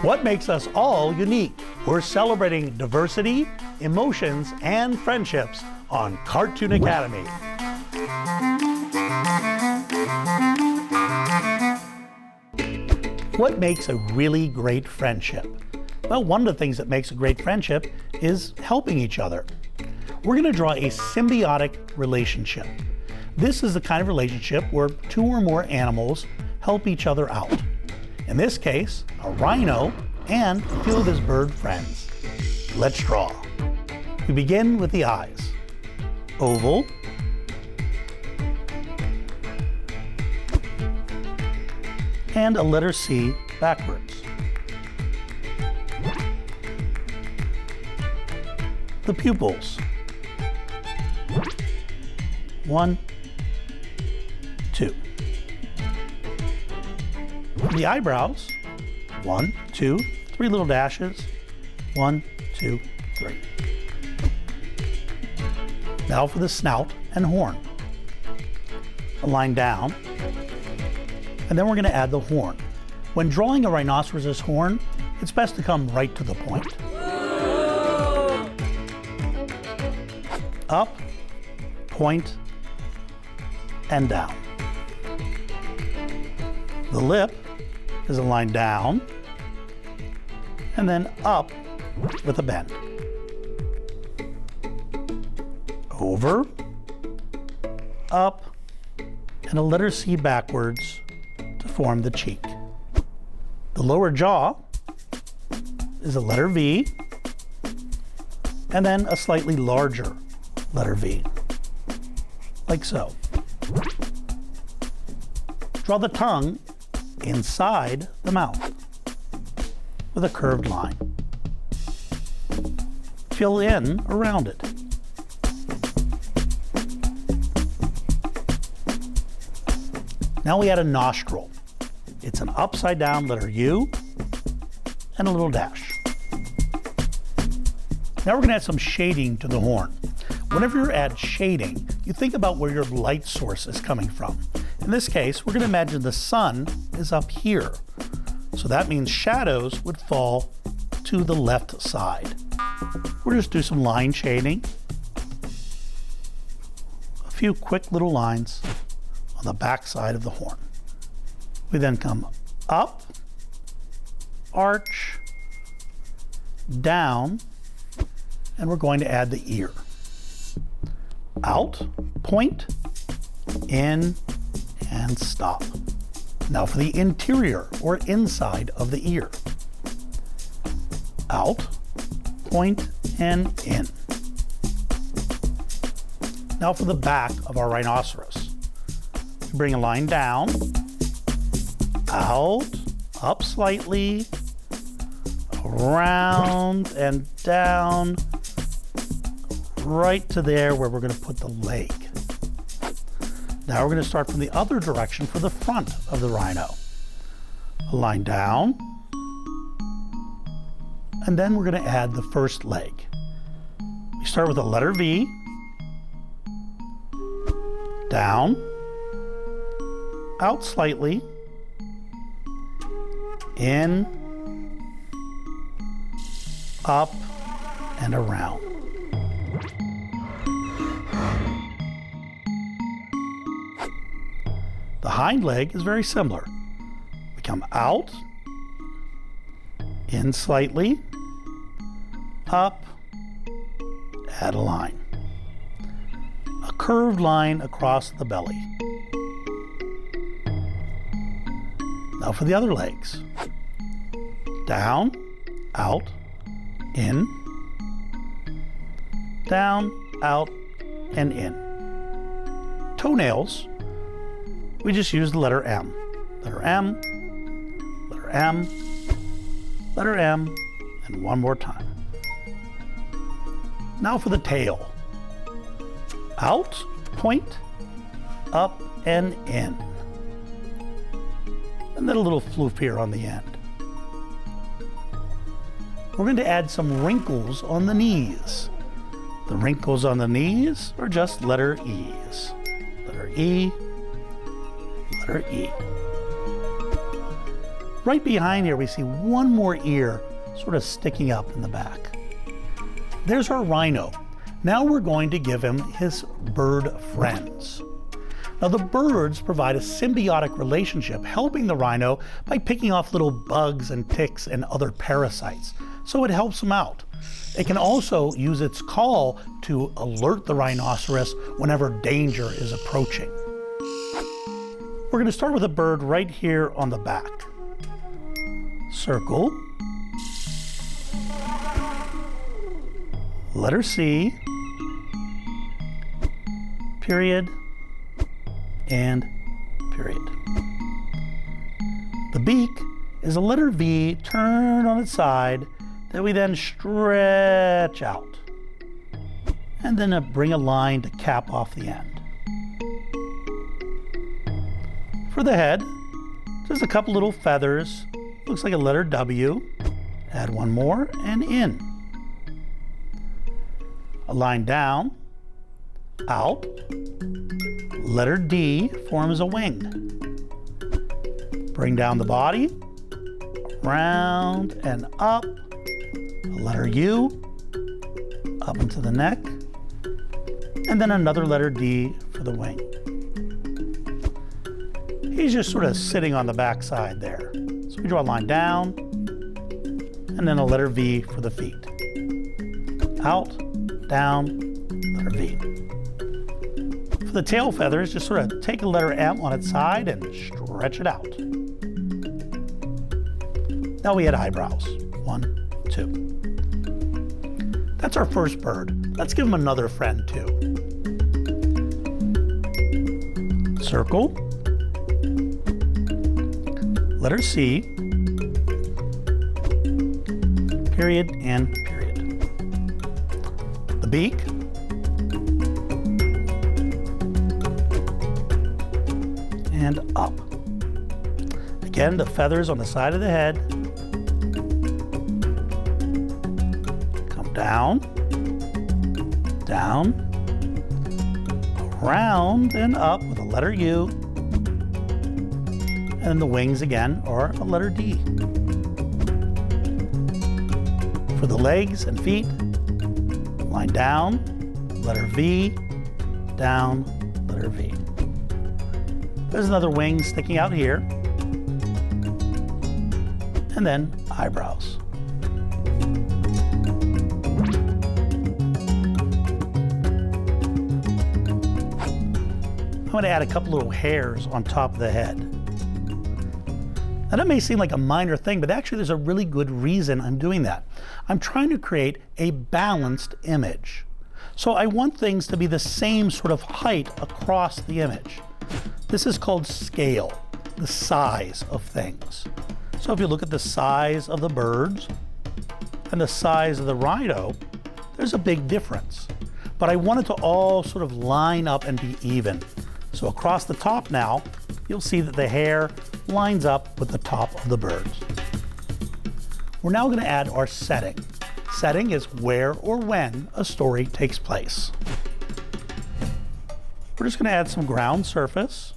What makes us all unique? We're celebrating diversity, emotions, and friendships on Cartoon Academy. What makes a really great friendship? Well, one of the things that makes a great friendship is helping each other. We're going to draw a symbiotic relationship. This is the kind of relationship where two or more animals help each other out. In this case, a rhino and a few of his bird friends. Let's draw. We begin with the eyes. Oval. And a letter C backwards. The pupils. 1, 2. The eyebrows. 1, 2, 3 little dashes. 1, 2, 3. Now for the snout and horn. A line down. And then we're going to add the horn. When drawing a rhinoceros's horn, it's best to come right to the point. Up, point, and down. The lip is a line down, and then up with a bend. Over, up, and a letter C backwards to form the cheek. The lower jaw is a letter V, and then a slightly larger letter V, like so. Draw the tongue inside the mouth with a curved line. Fill in around it. Now we add a nostril. It's an upside down letter U and a little dash. Now we're going to add some shading to the horn. Whenever you add shading, you think about where your light source is coming from. In this case, we're going to imagine the sun is up here. So that means shadows would fall to the left side. We'll just do some line shading. A few quick little lines on the back side of the horn. We then come up, arch, down, and we're going to add the ear. Out, point, in, and stop. Now for the interior or inside of the ear. Out, point, and in. Now for the back of our rhinoceros. We bring a line down, out, up slightly, around and down, right to there where we're going to put the leg. Now we're going to start from the other direction for the front of the rhino. A line down, and then we're going to add the first leg. We start with a letter V, down, out slightly, in, up, and around. The hind leg is very similar. We come out, in slightly, up, add a line. A curved line across the belly. Now for the other legs. Down, out, in, down, out, and in. Toenails, we just use the letter M. Letter M, letter M, letter M, and one more time. Now for the tail. Out, point, up, and in. And then a little floof here on the end. We're going to add some wrinkles on the knees. The wrinkles on the knees are just letter E's. Letter E, letter E. Right behind here, we see one more ear sort of sticking up in the back. There's our rhino. Now we're going to give him his bird friends. Now the birds provide a symbiotic relationship, helping the rhino by picking off little bugs and ticks and other parasites. So it helps him out. It can also use its call to alert the rhinoceros whenever danger is approaching. We're going to start with a bird right here on the back. Circle. Letter C. Period. And period. The beak is a letter V turned on its side that we then stretch out. And then bring a line to cap off the end. For the head, just a couple little feathers. Looks like a letter W. Add one more and in. A line down, out. Letter D forms a wing. Bring down the body, around and up. A letter U, up into the neck, and then another letter D for the wing. He's just sort of sitting on the back side there. So we draw a line down, and then a letter V for the feet. Out, down, letter V. For the tail feathers, just sort of take a letter M on its side and stretch it out. Now we add eyebrows. 1, 2. That's our first bird. Let's give him another friend too. Circle. Letter C. Period and period. The beak. And up. Again, the feathers on the side of the head. Come down, down, around and up with a letter U. And the wings again are a letter D. For the legs and feet, line down, letter V, down, letter V. There's another wing sticking out here. And then eyebrows. I'm going to add a couple little hairs on top of the head. Now that may seem like a minor thing, but actually there's a really good reason I'm doing that. I'm trying to create a balanced image. So I want things to be the same sort of height across the image. This is called scale, the size of things. So if you look at the size of the birds and the size of the rhino, there's a big difference. But I want it to all sort of line up and be even. So across the top now, you'll see that the hair lines up with the top of the birds. We're now going to add our setting. Setting is where or when a story takes place. We're just going to add some ground surface.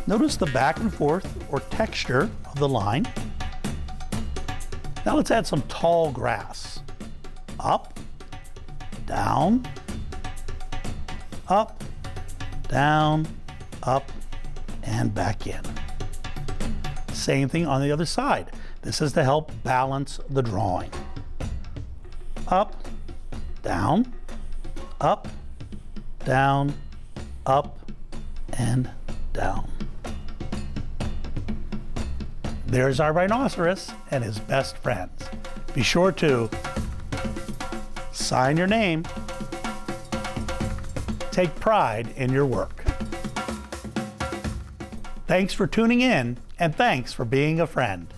Notice the back and forth or texture of the line. Now let's add some tall grass. Up, down, up, down, up, and back in. Same thing on the other side. This is to help balance the drawing. Up, down, up, down, up, and down. There's our rhinoceros and his best friends. Be sure to sign your name. Take pride in your work. Thanks for tuning in, and thanks for being a friend.